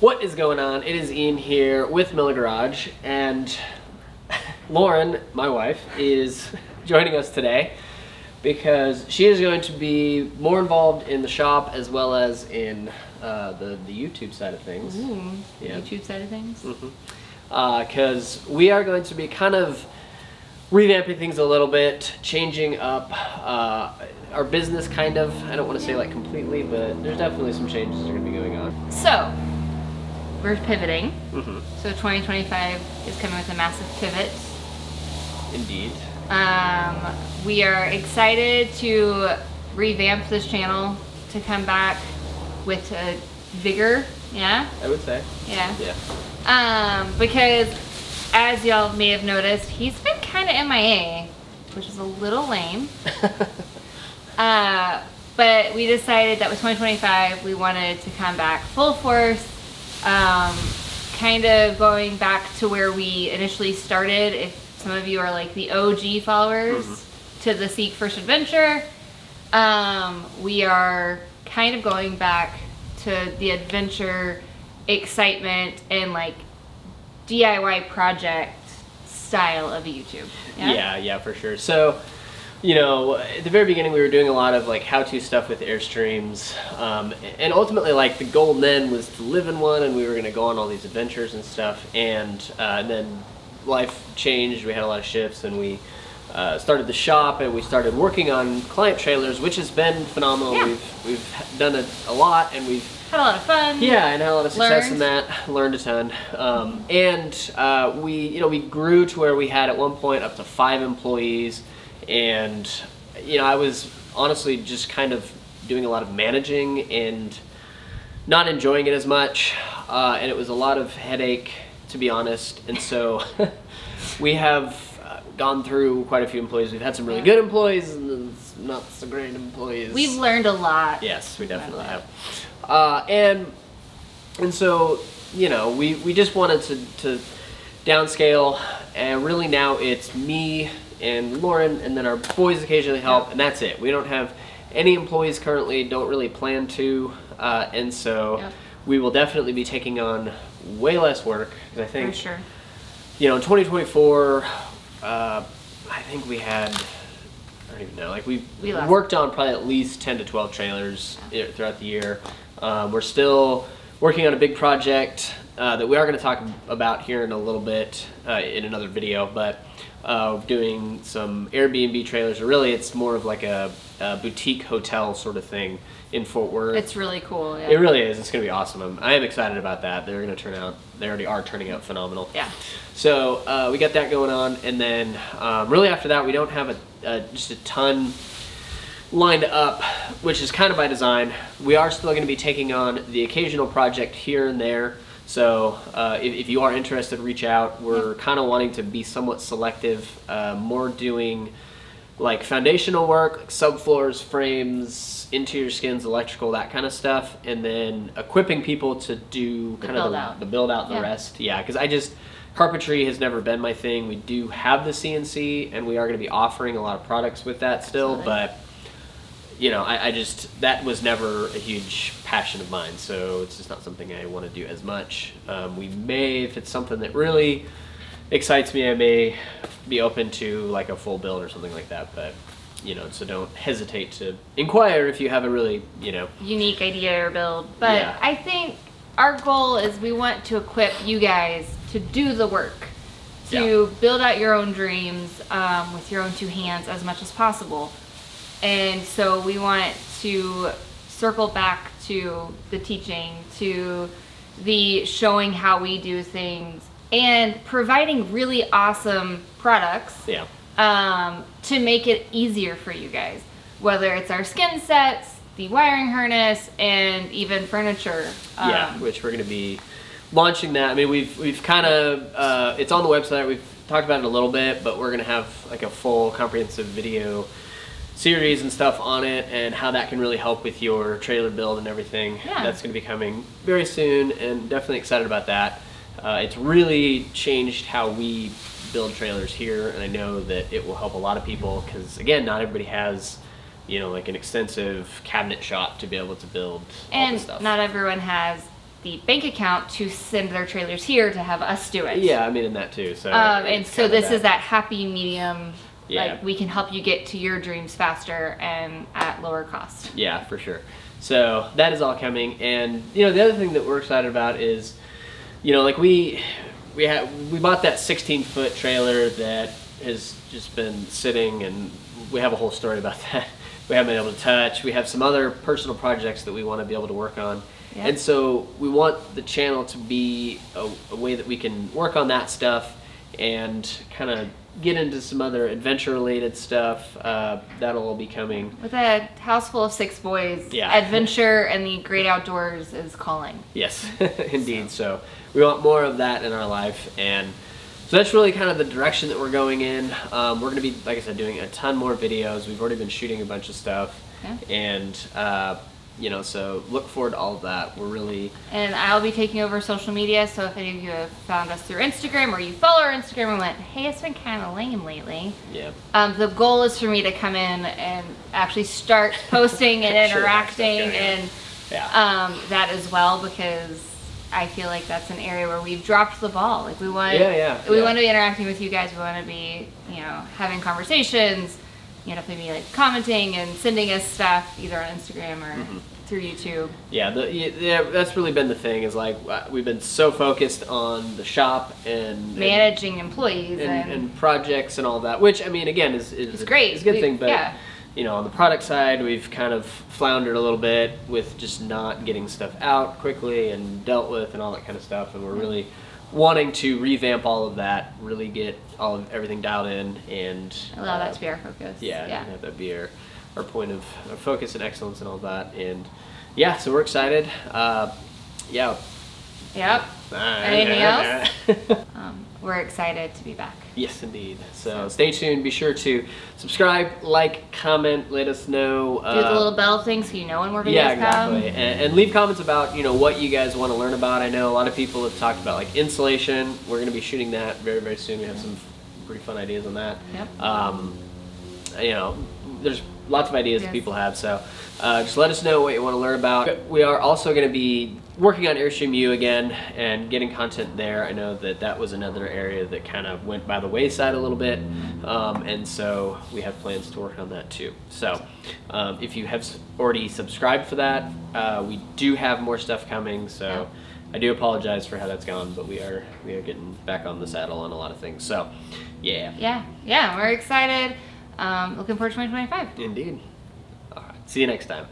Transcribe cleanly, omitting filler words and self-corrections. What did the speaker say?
What is going on? It is Ian here with Miller Garage, and Lauren, my wife, is joining us today because she is going to be more involved in the shop as well as in the YouTube side of things. Ooh, yeah. YouTube side of things? Because we are going to be kind of revamping things a little bit, changing up our business kind of. I don't want to say like completely, but there's definitely some changes that are going to be going on. So, we're pivoting. So 2025 is coming with a massive pivot. Indeed. We are excited to revamp this channel, to come back with a vigor, yeah? I would say. Yeah. Yeah. Because as y'all may have noticed, he's been kind of MIA, which is a little lame. But we decided that with 2025, we wanted to come back full force, kind of going back to where we initially started. If some of you are like the OG followers to the Seek First Adventure, we are kind of going back to the adventure excitement and like DIY project style of YouTube. Yeah, for sure. So, you know, at the very beginning we were doing a lot of like how-to stuff with Airstreams, and ultimately like the goal then was to live in one, and we were going to go on all these adventures and stuff, and then life changed. We had a lot of shifts, and we started the shop, and we started working on client trailers, which has been phenomenal. Yeah. We've done a lot, and we've Had a lot of fun. Yeah, and had a lot of success in that. Learned a ton, and we grew to where we had at one point up to 5 employees, and I was honestly just kind of doing a lot of managing and not enjoying it as much, and it was a lot of headache, to be honest. And so we have gone through quite a few employees. We've had some really good employees and not so great employees. We've learned a lot. Yes, we definitely have. And so, we just wanted to downscale, and really now it's me and Lauren, and then our boys occasionally help, and that's it. We don't have any employees currently, don't really plan to, and so we will definitely be taking on way less work, because I think, for sure. In 2024, I think we had, I don't even know, like we worked on probably at least 10 to 12 trailers throughout the year. We're still working on a big project that we are going to talk about here in a little bit in another video, but doing some Airbnb trailers. Or really, it's more of like a boutique hotel sort of thing in Fort Worth. It's really cool. Yeah. It really is. It's going to be awesome. I am excited about that. They're going to turn out. They already are turning out phenomenal. Yeah. So we got that going on, and then really after that, we don't have just a ton lined up, which is kind of by design. We are still going to be taking on the occasional project here and there. So if you are interested, reach out. We're kind of wanting to be somewhat selective, more doing like foundational work, like subfloors, frames, interior skins, electrical, that kind of stuff, and then equipping people to do kind of the build out, the rest. Yeah, because carpentry has never been my thing. We do have the CNC, and we are going to be offering a lot of products with that still, but that was never a huge passion of mine, so it's just not something I want to do as much. We may, if it's something that really excites me, I may be open to like a full build or something like that, but so don't hesitate to inquire if you have a really unique idea or build. But I think our goal is we want to equip you guys to do the work, to build out your own dreams with your own 2 hands as much as possible. And so we want to circle back to the teaching, to the showing how we do things, and providing really awesome products to make it easier for you guys. Whether it's our skin sets, the wiring harness, and even furniture. Which we're going to be launching that. I mean, we've kind of, it's on the website, we've talked about it a little bit, but we're going to have like a full comprehensive video series and stuff on it, and how that can really help with your trailer build and everything. That's going to be coming very soon, and definitely excited about that. It's really changed how we build trailers here, and I know that it will help a lot of people, because again, not everybody has like an extensive cabinet shop to be able to build all this stuff. And not everyone has the bank account to send their trailers here to have us do it. Yeah, I mean, in that too. So and so this is that happy medium. Yeah. Like, we can help you get to your dreams faster and at lower cost. Yeah, for sure. So that is all coming. And, you know, the other thing that we're excited about is, you know, like we bought that 16-foot trailer that has just been sitting, and we have a whole story about that. We haven't been able to touch. We have some other personal projects that we want to be able to work on. Yep. And so we want the channel to be a way that we can work on that stuff and kind of get into some other adventure-related stuff. That'll all be coming. With a house full of 6 boys, Yeah. adventure and the great outdoors is calling. Yes, indeed. So we want more of that in our life, and so that's really kind of the direction that we're going in. We're going to be, like I said, doing a ton more videos. We've already been shooting a bunch of stuff, Yeah. and you know, so look forward to all of that. We're really And I'll be taking over social media, so if any of you have found us through Instagram or you follow our Instagram and went, hey, it's been kind of lame lately. yeah. The goal is for me to come in and actually start posting and Sure, interacting that's okay, and Yeah. that as well, because I feel like that's an area where we've dropped the ball. Like, we want Yeah. to be interacting with you guys. We want to be, you know, having conversations. You know, definitely be like commenting and sending us stuff either on Instagram or through YouTube. Yeah, that's really been the thing, is like we've been so focused on the shop and Managing employees and projects and all that, which, I mean, again, is great. It's a good thing, but yeah. you know, on the product side, we've kind of floundered a little bit with just not getting stuff out quickly and dealt with and all that kind of stuff, and we're really wanting to revamp all of that, really get everything dialed in, and allow that to be our focus. Yeah, and have that be our point of focus and excellence and all that. And yeah, so we're excited. Yeah. Yep. Anything else? We're excited to be back. Yes, indeed. So stay tuned. Be sure to subscribe, like, comment, let us know. Do the little bell thing so you know when we're videos Yeah, exactly. come. And leave comments about, you know, what you guys want to learn about. I know a lot of people have talked about like insulation. We're going to be shooting that very, very soon. We have some pretty fun ideas on that. Yep. You know, there's lots of ideas that Yes. people have. So just let us know what you want to learn about. We are also going to be working on Airstream U again and getting content there. I know that was another area that kind of went by the wayside a little bit, and so we have plans to work on that too. So if you have already subscribed for that, we do have more stuff coming. So I do apologize for how that's gone, but we are getting back on the saddle on a lot of things. So yeah. Yeah, we're excited. Looking forward to 2025. Indeed. All right. See you next time.